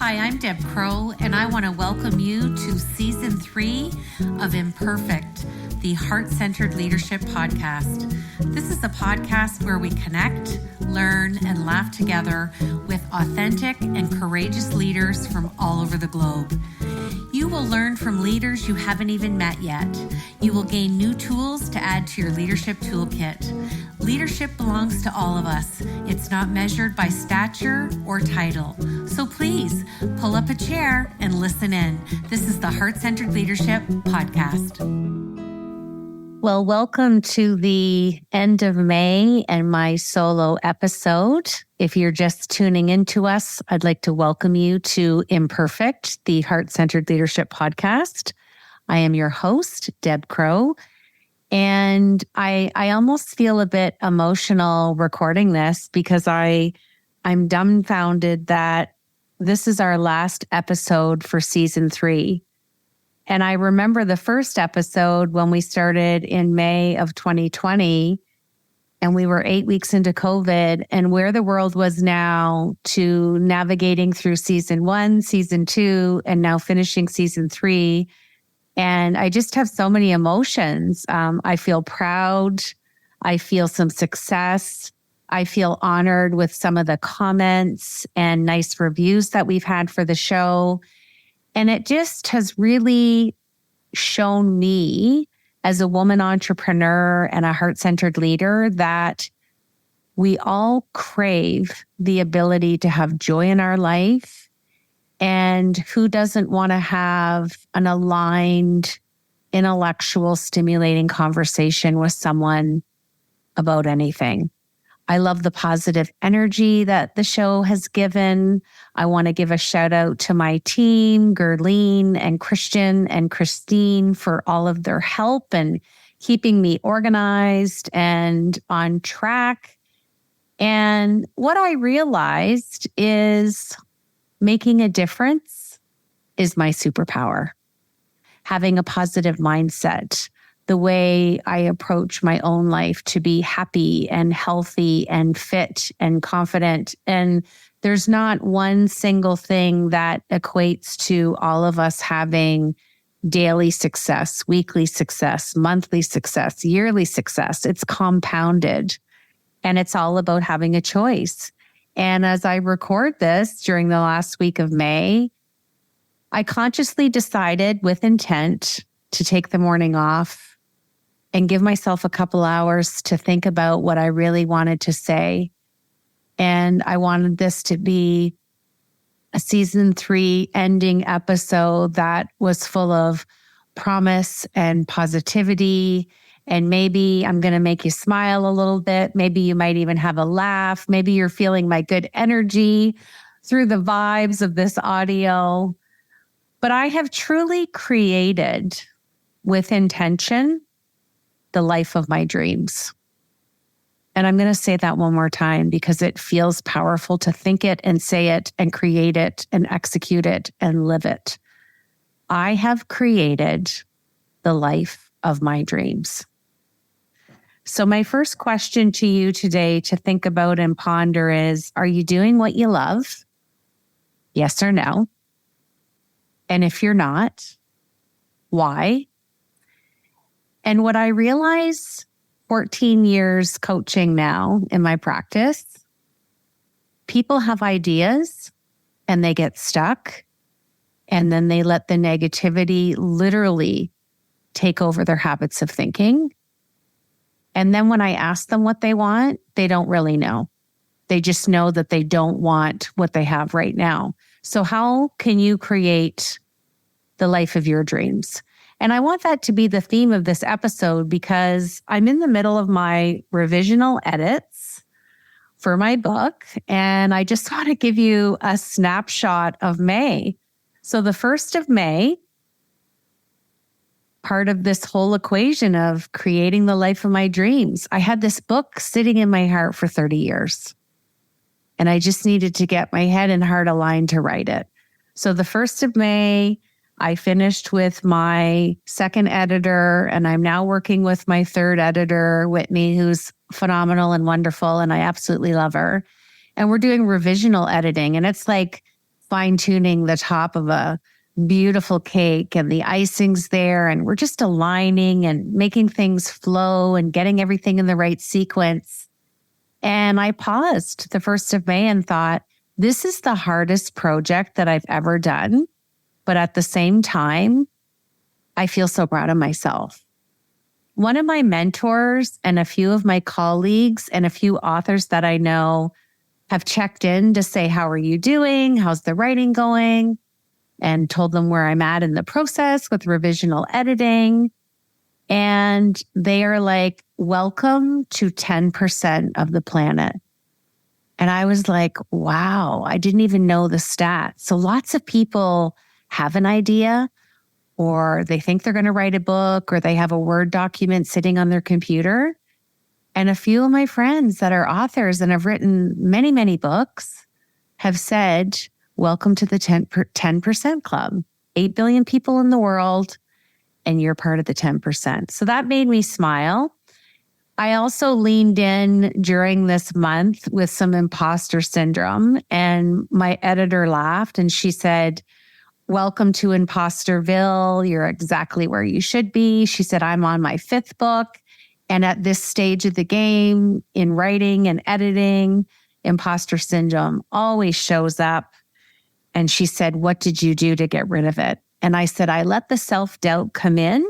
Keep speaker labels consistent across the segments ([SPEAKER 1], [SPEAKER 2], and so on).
[SPEAKER 1] Hi, I'm Deb Crowe, and I want to welcome you to Season 3 of Imperfect, the Heart-Centered Leadership Podcast. This is a podcast where we connect, learn, and laugh together with authentic and courageous leaders from all over the globe. You will learn from leaders you haven't even met yet. You will gain new tools to add to your leadership toolkit. Leadership belongs to all of us. It's not measured by stature or title. So please pull up a chair and listen in. This is the Heart-Centered Leadership Podcast. Well, welcome to the end of May and my solo episode. If you're just tuning into us, I'd like to welcome you to Imperfect, the Heart-Centered Leadership Podcast. I am your host, Deb Crowe, and I almost feel a bit emotional recording this because I'm dumbfounded that this is our last episode for Season 3. And I remember the first episode when we started in May of 2020, and we were 8 weeks into COVID, and where the world was now to navigating through Season 1, Season 2, and now finishing Season 3. And I just have so many emotions. I feel proud. I feel some success. I feel honored with some of the comments and nice reviews that we've had for the show. And it just has really shown me as a woman entrepreneur and a heart-centered leader that we all crave the ability to have joy in our life. And who doesn't want to have an aligned, intellectual, stimulating conversation with someone about anything? I love the positive energy that the show has given. I want to give a shout out to my team, Gerline and Christian and Christine, for all of their help and keeping me organized and on track. And what I realized is making a difference is my superpower. Having a positive mindset, the way I approach my own life to be happy and healthy and fit and confident. And there's not one single thing that equates to all of us having daily success, weekly success, monthly success, yearly success. It's compounded, and it's all about having a choice. And as I record this during the last week of May, I consciously decided with intent to take the morning off and give myself a couple hours to think about what I really wanted to say. And I wanted this to be a Season 3 ending episode that was full of promise and positivity. And maybe I'm going to make you smile a little bit. Maybe you might even have a laugh. Maybe you're feeling my good energy through the vibes of this audio. But I have truly created with intention the life of my dreams. And I'm going to say that one more time because it feels powerful to think it and say it and create it and execute it and live it. I have created the life of my dreams. So my first question to you today to think about and ponder is, are you doing what you love? Yes or no? And if you're not, why? And what I realize 14 years coaching now in my practice, people have ideas and they get stuck, and then they let the negativity literally take over their habits of thinking. And then when I ask them what they want, they don't really know. They just know that they don't want what they have right now. So how can you create the life of your dreams? And I want that to be the theme of this episode because I'm in the middle of my revisional edits for my book. And I just want to give you a snapshot of May. So the 1st of May, part of this whole equation of creating the life of my dreams, I had this book sitting in my heart for 30 years. And I just needed to get my head and heart aligned to write it. So the 1st of May, I finished with my second editor, and I'm now working with my third editor, Whitney, who's phenomenal and wonderful, and I absolutely love her. And we're doing revisional editing, and it's like
[SPEAKER 2] fine-tuning the top of a beautiful cake and the icing's there and we're just aligning and making things flow and getting everything in the right sequence. And I paused the 1st of May and thought, this is the hardest project that I've ever done. But at the same time, I feel so proud of myself. One of my mentors and a few of my colleagues and a few authors that I know have checked in to say, how are you doing? How's the writing going? And told them where I'm at in the process with revisional editing. And they are like, welcome to 10% of the planet. And I was like, wow, I didn't even know the stat. So lots of people have an idea, or they think they're going to write a book, or they have a Word document sitting on their computer. And a few of my friends that are authors and have written many, many books have said, welcome to the 10% club. 8 billion people in the world, and you're part of the 10%. So that made me smile. I also leaned in during this month with some imposter syndrome, and my editor laughed and she said, welcome to Imposterville. You're exactly where you should be. She said, I'm on my 5th book. And at this stage of the game in writing and editing, imposter syndrome always shows up. And she said, what did you do to get rid of it? And I said, I let the self-doubt come in.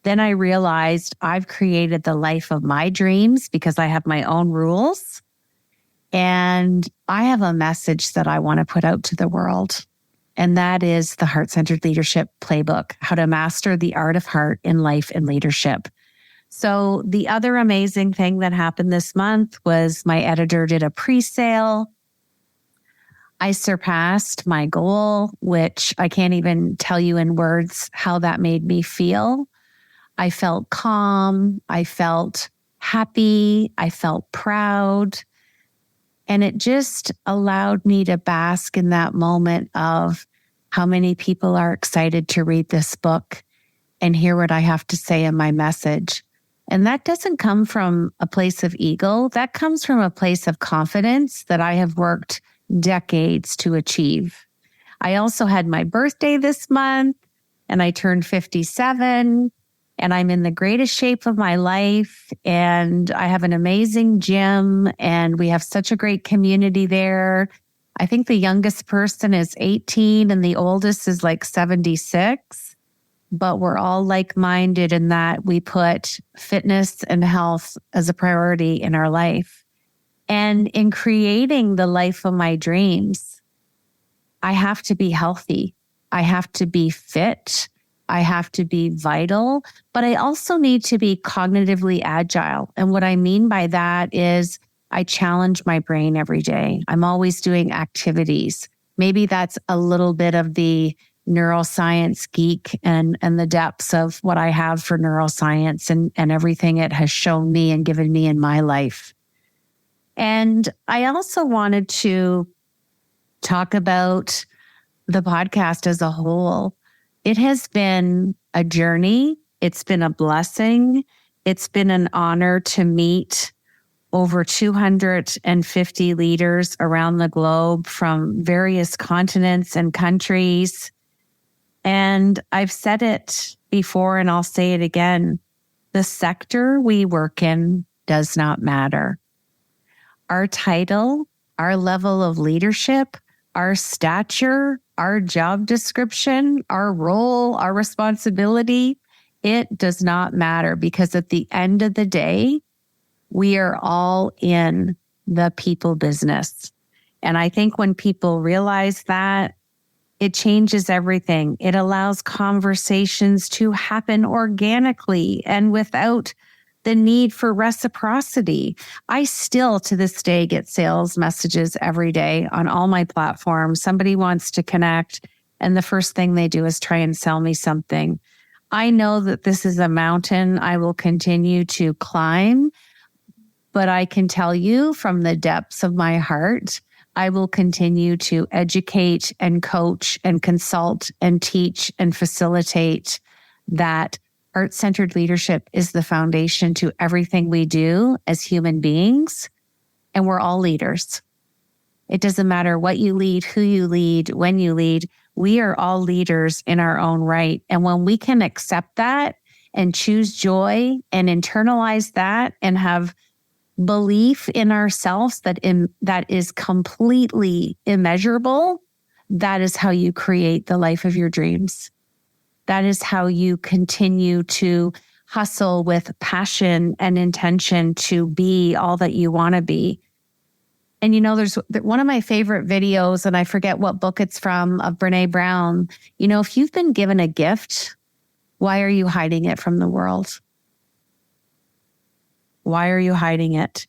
[SPEAKER 2] Then I realized I've created the life of my dreams because I have my own rules. And I have a message that I want to put out to the world. And that is the Heart-Centered Leadership Playbook, how to master the art of heart in life and leadership. So the other amazing thing that happened this month was my editor did a pre-sale. I surpassed my goal, which I can't even tell you in words how that made me feel. I felt calm. I felt happy. I felt proud. And it just allowed me to bask in that moment of how many people are excited to read this book and hear what I have to say in my message. And that doesn't come from a place of ego. That comes from a place of confidence that I have worked decades to achieve. I also had my birthday this month and I turned 57 and I'm in the greatest shape of my life. And I have an amazing gym and we have such a great community there. I think the youngest person is 18 and the oldest is like 76. But we're all like-minded in that we put fitness and health as a priority in our life. And in creating the life of my dreams, I have to be healthy. I have to be fit. I have to be vital, but I also need to be cognitively agile. And what I mean by that is I challenge my brain every day. I'm always doing activities. Maybe that's a little bit of the neuroscience geek and the depths of what I have for neuroscience and everything it has shown me and given me in my life. And I also wanted to talk about the podcast as a whole. It has been a journey. It's been a blessing. It's been an honor to meet over 250 leaders around the globe from various continents and countries. And I've said it before and I'll say it again. The sector we work in does not matter. Our title, our level of leadership, our stature, our job description, our role, our responsibility, it does not matter because at the end of the day, we are all in the people business. And I think when people realize that, it changes everything. It allows conversations to happen organically and without the need for reciprocity. I still, to this day, get sales messages every day on all my platforms. Somebody wants to connect, and the first thing they do is try and sell me something. I know that this is a mountain I will continue to climb, but I can tell you from the depths of my heart, I will continue to educate and coach and consult and teach and facilitate that heart-centered leadership is the foundation to everything we do as human beings. And we're all leaders. It doesn't matter what you lead, who you lead, when you lead. We are all leaders in our own right. And when we can accept that and choose joy and internalize that and have belief in ourselves that is completely immeasurable, that is how you create the life of your dreams. That is how you continue to hustle with passion and intention to be all that you want to be. And there's one of my favorite videos, and I forget what book it's from, of Brene Brown. If you've been given a gift, why are you hiding it from the world? Why are you hiding it?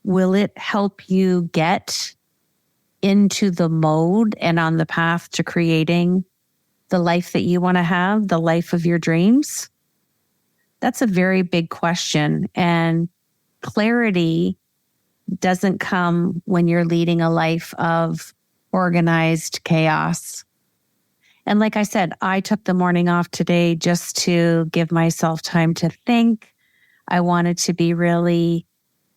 [SPEAKER 2] Will it help you get into the mode and on the path to creating the life that you want to have, the life of your dreams? That's a very big question. And clarity doesn't come when you're leading a life of organized chaos. And like I said, I took the morning off today just to give myself time to think. I wanted to be really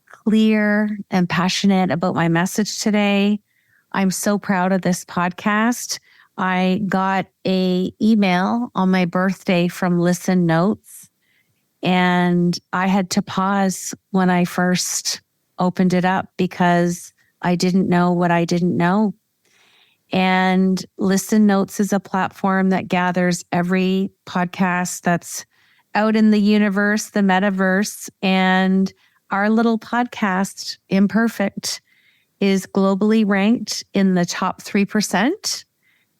[SPEAKER 2] clear and passionate about my message today. I'm so proud of this podcast. I got an email on my birthday from Listen Notes, and I had to pause when I first opened it up because I didn't know what I didn't know. And Listen Notes is a platform that gathers every podcast that's out in the universe, the metaverse, and our little podcast, Imperfect, is globally ranked in the top 3%,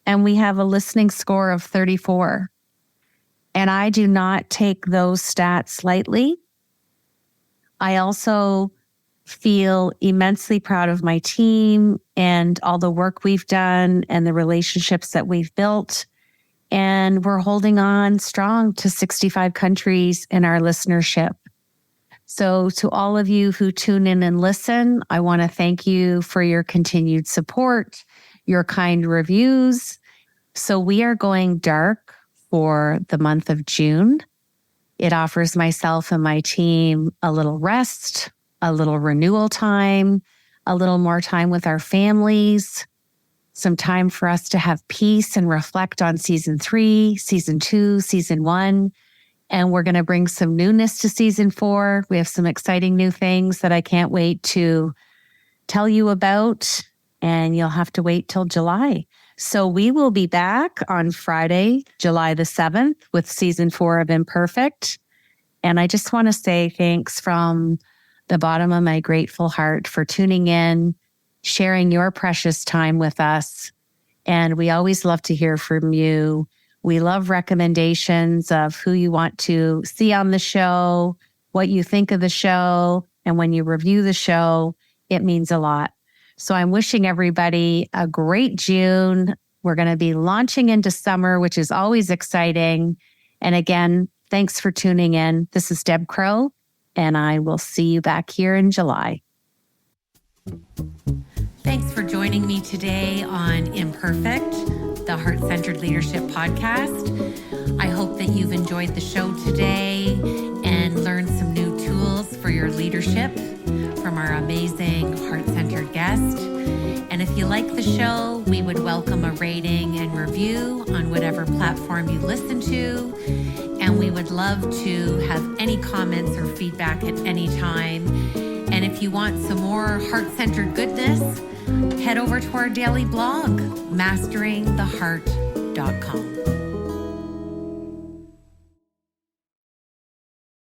[SPEAKER 2] and we have a listening score of 34. And I do not take those stats lightly. I also feel immensely proud of my team and all the work we've done and the relationships that we've built. And we're holding on strong to 65 countries in our listenership. So to all of you who tune in and listen, I want to thank you for your continued support, your kind reviews. So we are going dark for the month of June. It offers myself and my team a little rest, a little renewal time, a little more time with our families, some time for us to have peace and reflect on season 3, season 2, season 1. And we're going to bring some newness to season 4. We have some exciting new things that I can't wait to tell you about, and you'll have to wait till July. So we will be back on Friday, July the 7th with season 4 of Imperfect. And I just want to say thanks from the bottom of my grateful heart for tuning in, sharing your precious time with us. And we always love to hear from you. We love recommendations of who you want to see on the show, what you think of the show. And when you review the show, it means a lot. So I'm wishing everybody a great June. We're going to be launching into summer, which is always exciting. And again, thanks for tuning in. This is Deb Crowe, and I will see you back here in July.
[SPEAKER 1] Thanks for joining me today on Imperfect, the Heart-Centered Leadership Podcast. I hope that you've enjoyed the show today and learned some new tools for your leadership from our amazing heart-centered guest. And if you like the show, we would welcome a rating and review on whatever platform you listen to. And we would love to have any comments or feedback at any time. And if you want some more heart-centered goodness, head over to our daily blog, masteringtheheart.com.